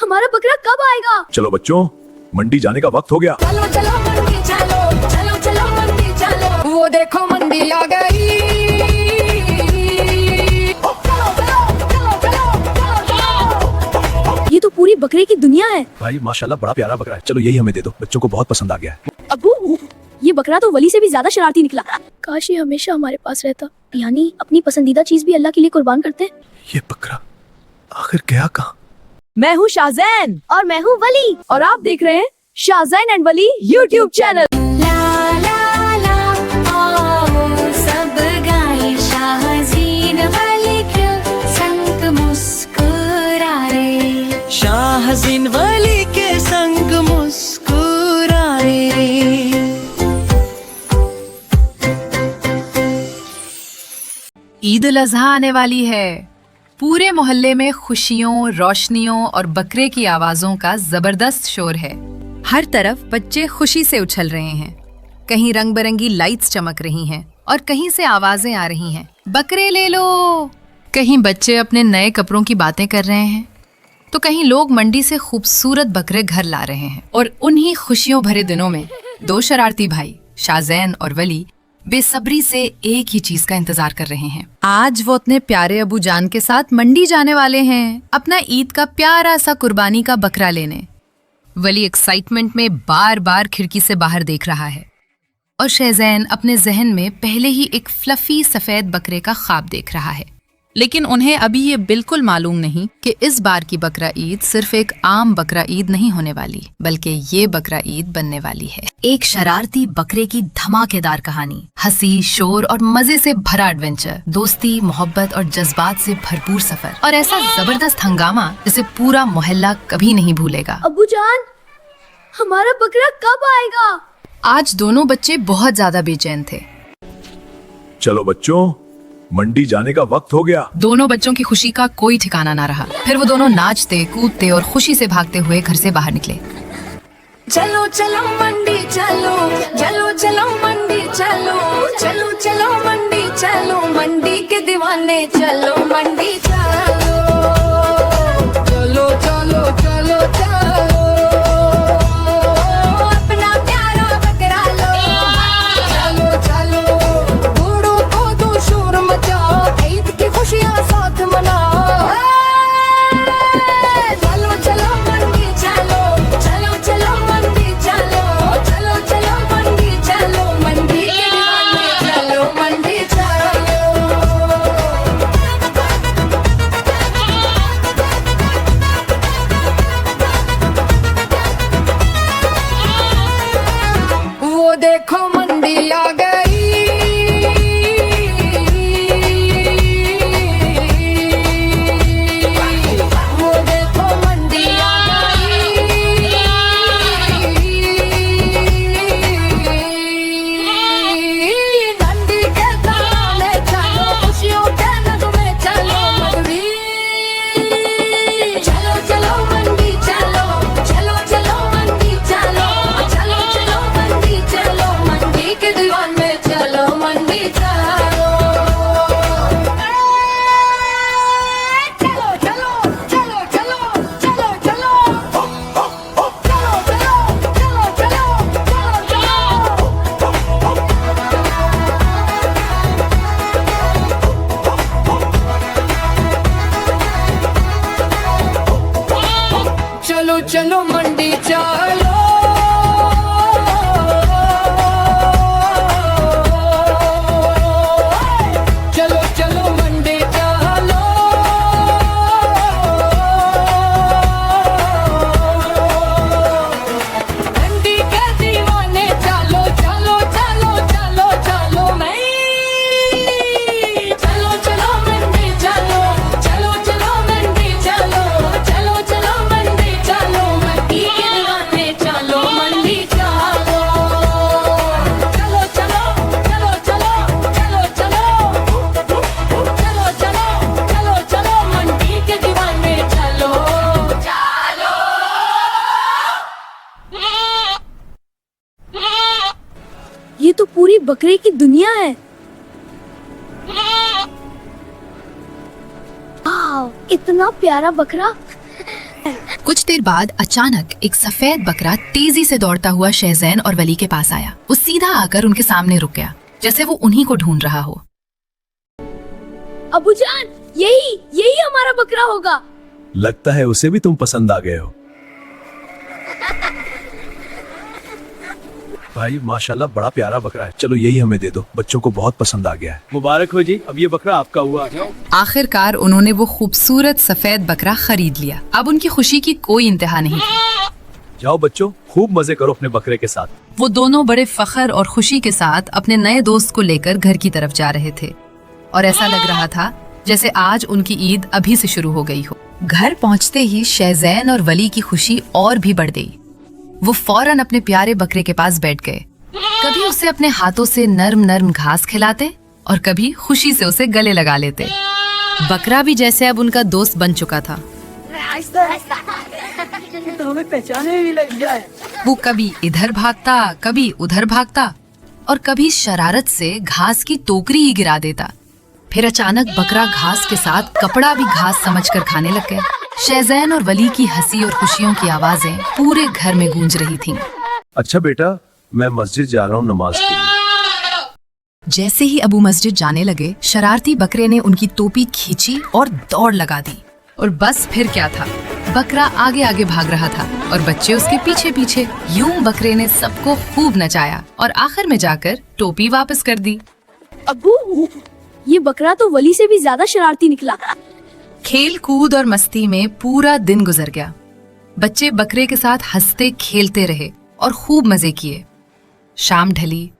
हमारा बकरा कब आएगा? चलो बच्चों, मंडी जाने का वक्त हो गया। चलो चलो मंडी चलो, चलो चलो मंडी चलो, वो देखो मंडी आ गई। चलो चलो चलो चलो चलो। ये तो पूरी बकरे की दुनिया है। भाई माशाल्लाह बड़ा प्यारा बकरा है, चलो यही हमें दे दो, बच्चों को बहुत पसंद आ गया है। अब्बू, ये बकरा तो वली से भी ज्यादा शरारती निकला। काश ये हमेशा हमारे पास रहता। यानी अपनी पसंदीदा चीज भी अल्लाह के लिए कुर्बान करते। ये बकरा आखिर गया कहाँ? मैं हूँ शाहजैन और मैं हूँ वली और आप देख रहे हैं Shahzain and Wali YouTube channel. ला ला ला आओ सब गाएं शाहज़ीन वली के संग मुस्कुराए। शाहज़ीन वली के संग मुस्कुराए। ईद उल अज़हा आने वाली है। पूरे मोहल्ले में खुशियों, रोशनियों और बकरे की आवाजों का जबरदस्त शोर है। हर तरफ बच्चे खुशी से उछल रहे हैं। कहीं रंग बिरंगी लाइट्स चमक रही हैं और कहीं से आवाजें आ रही हैं, बकरे ले लो। कहीं बच्चे अपने नए कपड़ों की बातें कर रहे हैं तो कहीं लोग मंडी से खूबसूरत बकरे घर ला रहे हैं। और उन्हीं खुशियों भरे दिनों में दो शरारती भाई शाहजैन और वली बेसब्री से एक ही चीज का इंतजार कर रहे हैं। आज वो अपने प्यारे अबू जान के साथ मंडी जाने वाले हैं, अपना ईद का प्यारा सा कुर्बानी का बकरा लेने। वली एक्साइटमेंट में बार बार खिड़की से बाहर देख रहा है और शहजैन अपने जहन में पहले ही एक फ्लफी सफेद बकरे का ख्वाब देख रहा है। लेकिन उन्हें अभी ये बिल्कुल मालूम नहीं कि इस बार की बकरा ईद सिर्फ एक आम बकरा ईद नहीं होने वाली, बल्कि ये बकरा ईद बनने वाली है एक शरारती बकरे की धमाकेदार कहानी, हंसी, शोर और मजे से भरा एडवेंचर, दोस्ती, मोहब्बत और जज्बात से भरपूर सफर और ऐसा जबरदस्त हंगामा जिसे पूरा मोहल्ला कभी नहीं भूलेगा। अब्बू जान, हमारा बकरा कब आएगा? आज दोनों बच्चे बहुत ज्यादा बेचैन थे। चलो बच्चों, मंडी जाने का वक्त हो गया। दोनों बच्चों की खुशी का कोई ठिकाना ना रहा। फिर वो दोनों नाचते, कूदते और खुशी से भागते हुए घर से बाहर निकले। चलो चलो मंडी चलो, चलो चलो मंडी चलो, चलो चलो मंडी चलो, मंडी के दीवाने चलो मंडी चलो, चलो चलो चलो चलो, अपना प्यारा बकरा लो। चलो चलो बूढ़ों को दो शोर मचाओ, ईद की खुशियाँ साथ मनाओ। चलो चलो मंडी चलो, चलो चलो मंडी चलो, चलो चलो मंडी चलो, मंडी के दीवाने चलो मंडी चलो। वो देखो मंडी आ गई। वो देखो मंडी आ गई। मंडी के दीवाने चलो, खुशियों के नगमे चलो मंडी। चलो चलो मंडी चलो, चलो चलो मंडी चलो, चलो चलो मंडी चलो, मंडी के दीवाने चलो मंडी चलो। चलो चलो चलो चलो चलो चलो, चलो चलो चलो चलो चलो। चलो चलो मंडी चलो। चलो चलो मंडी चलो। मंडी के दीवाने चलो, चलो चलो चलो चलो मैं। चलो चलो मंडी चलो, चलो चलो मंडी चलो, चलो चलो मंडी चलो, मंडी के दीवाने चलो मंडी चलो। चलो चलो चलो चलो चलो चलो, चलो चलो चलो चलो, मंडी के दीवाने चलो चलो। ये तो पूरी बकरे की दुनिया है। वाव, इतना प्यारा बकरा। कुछ देर बाद अचानक एक सफेद बकरा तेजी से दौड़ता हुआ शहज़ैन और वली के पास आया। वो सीधा आकर उनके सामने रुक गया, जैसे वो उन्हीं को ढूंढ रहा हो। अबूजान, यही हमारा बकरा होगा। लगता है उसे भी तुम पसंद आ गए हो। भाई माशाल्लाह बड़ा प्यारा बकरा है, चलो यही हमें दे दो, बच्चों को बहुत पसंद आ गया है। मुबारक हो जी, अब ये बकरा आपका हुआ। आखिरकार उन्होंने वो खूबसूरत सफेद बकरा खरीद लिया। अब उनकी खुशी की कोई इंतहा नहीं थी। जाओ बच्चों, खूब मजे करो अपने बकरे के साथ। वो दोनों बड़े फख्र और खुशी के साथ अपने नए दोस्त को लेकर घर की तरफ जा रहे थे और ऐसा लग रहा था जैसे आज उनकी ईद अभी से शुरू हो गई हो। घर पहुंचते ही शहज़ैन और वली की खुशी और भी बढ़ गई। वो फौरन अपने प्यारे बकरे के पास बैठ गए। कभी उसे अपने हाथों से नर्म नर्म घास खिलाते और कभी खुशी से उसे गले लगा लेते। बकरा भी जैसे अब उनका दोस्त बन चुका था। तो हमें पहचाने भी लग जाए। वो कभी इधर भागता, कभी उधर भागता और कभी शरारत से घास की टोकरी ही गिरा देता। फिर अचानक बकरा घास के साथ कपड़ा भी घास समझकर खाने लग गया। शहज़ैन और वली की हंसी और खुशियों की आवाजें पूरे घर में गूंज रही थीं। अच्छा बेटा, मैं मस्जिद जा रहा हूँ नमाज के लिए। जैसे ही अबू मस्जिद जाने लगे, शरारती बकरे ने उनकी टोपी खींची और दौड़ लगा दी। और बस फिर क्या था, बकरा आगे आगे भाग रहा था और बच्चे उसके पीछे पीछे। यूं बकरे ने सबको खूब नचाया और आखिर में जाकर टोपी वापस कर दी। अबू, ये बकरा तो वली से भी ज्यादा शरारती निकला। खेल कूद और मस्ती में पूरा दिन गुजर गया। बच्चे बकरे के साथ हंसते खेलते रहे और खूब मजे किए। शाम ढली,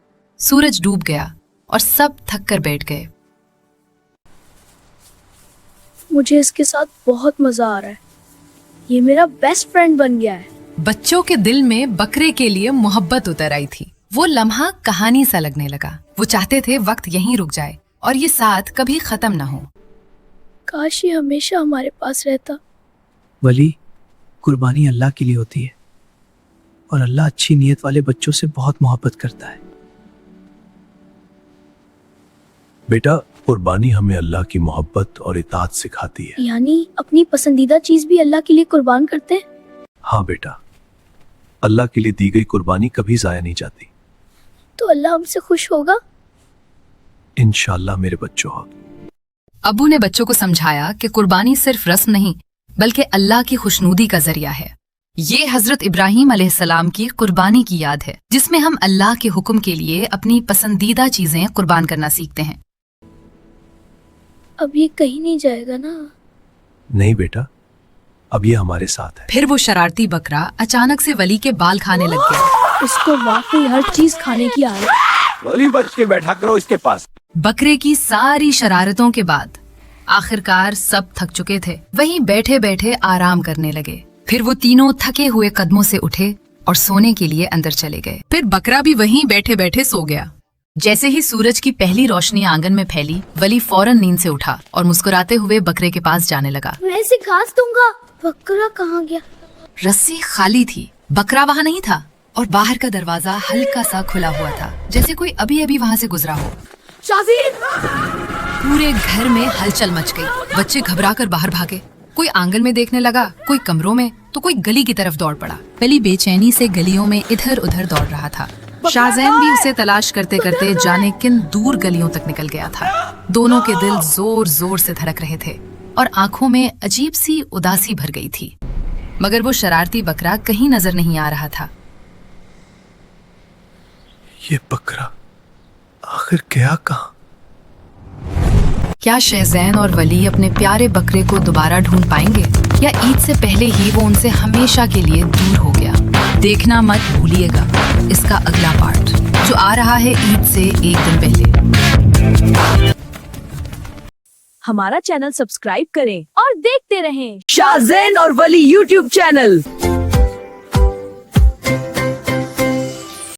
सूरज डूब गया और सब थक कर बैठ गए। मुझे इसके साथ बहुत मजा आ रहा है। ये मेरा बेस्ट फ्रेंड बन गया है। बच्चों के दिल में बकरे के लिए मोहब्बत उतर आई थी। वो लम्हा कहानी सा लगने लगा। वो चाहते थे वक्त यहीं रुक जाए और ये साथ कभी खत्म ना हो। काश ये हमेशा हमारे पास रहता। वली, कुर्बानी अल्लाह के लिए होती है और अल्लाह अच्छी नीयत वाले बच्चों से बहुत मोहब्बत करता है। बेटा, कुर्बानी हमें अल्लाह की मोहब्बत और इताअत सिखाती है। यानी अपनी पसंदीदा चीज भी अल्लाह के लिए कुर्बान करते हैं। हाँ बेटा, अल्लाह के लिए दी गई कुर्बानी कभी जाया नहीं जाती। तो अल्लाह हमसे खुश होगा। इंशाअल्लाह मेरे बच्चों। अबू ने बच्चों को समझाया कि कुर्बानी सिर्फ रस्म नहीं बल्कि अल्लाह की खुशनुदी का जरिया है। ये हजरत इब्राहीम अलैहिस्सलाम की कुर्बानी की याद है, जिसमें हम अल्लाह के हुक्म के लिए अपनी पसंदीदा चीजें कुर्बान करना सीखते हैं। अब ये कहीं नहीं जाएगा ना? नहीं बेटा, अब ये हमारे साथ है। फिर वो शरारती बकरा अचानक से वली के बाल खाने लग गया। उसको वाकई हर चीज खाने की आदत। वली, बच के बैठा करो इसके पास। बकरे की सारी शरारतों के बाद आखिरकार सब थक चुके थे। वहीं बैठे बैठे आराम करने लगे। फिर वो तीनों थके हुए कदमों से उठे और सोने के लिए अंदर चले गए। फिर बकरा भी वहीं बैठे बैठे सो गया। जैसे ही सूरज की पहली रोशनी आंगन में फैली, वली फौरन नींद से उठा और मुस्कुराते हुए बकरे के पास जाने लगा। मैं इसे घास दूंगा। बकरा कहाँ गया? रस्सी खाली थी, बकरा वहाँ नहीं था और बाहर का दरवाजा हल्का सा खुला हुआ था, जैसे कोई अभी अभी वहाँ से गुजरा हो। पूरे घर में हलचल मच गई। बच्चे घबराकर बाहर भागे। कोई आंगन में देखने लगा, कोई कमरों में, तो कोई गली की तरफ दौड़ पड़ा। वली बेचैनी से गलियों में इधर उधर दौड़ रहा था। शाहज़ैन भी उसे तलाश करते करते जाने किन दूर गलियों तक निकल गया था। दोनों के दिल जोर जोर से धड़क रहे थे और आंखों में अजीब सी उदासी भर गई थी, मगर वो शरारती बकरा कहीं नजर नहीं आ रहा था। ये बकरा आखिर गया कहाँ? क्या शहज़ैन और वली अपने प्यारे बकरे को दोबारा ढूंढ पाएंगे, या ईद से पहले ही वो उनसे हमेशा के लिए दूर हो गया? देखना मत भूलिएगा इसका अगला पार्ट, जो आ रहा है ईद से एक दिन पहले। हमारा चैनल सब्सक्राइब करें और देखते रहें शाहज़ैन और वली यूट्यूब चैनल।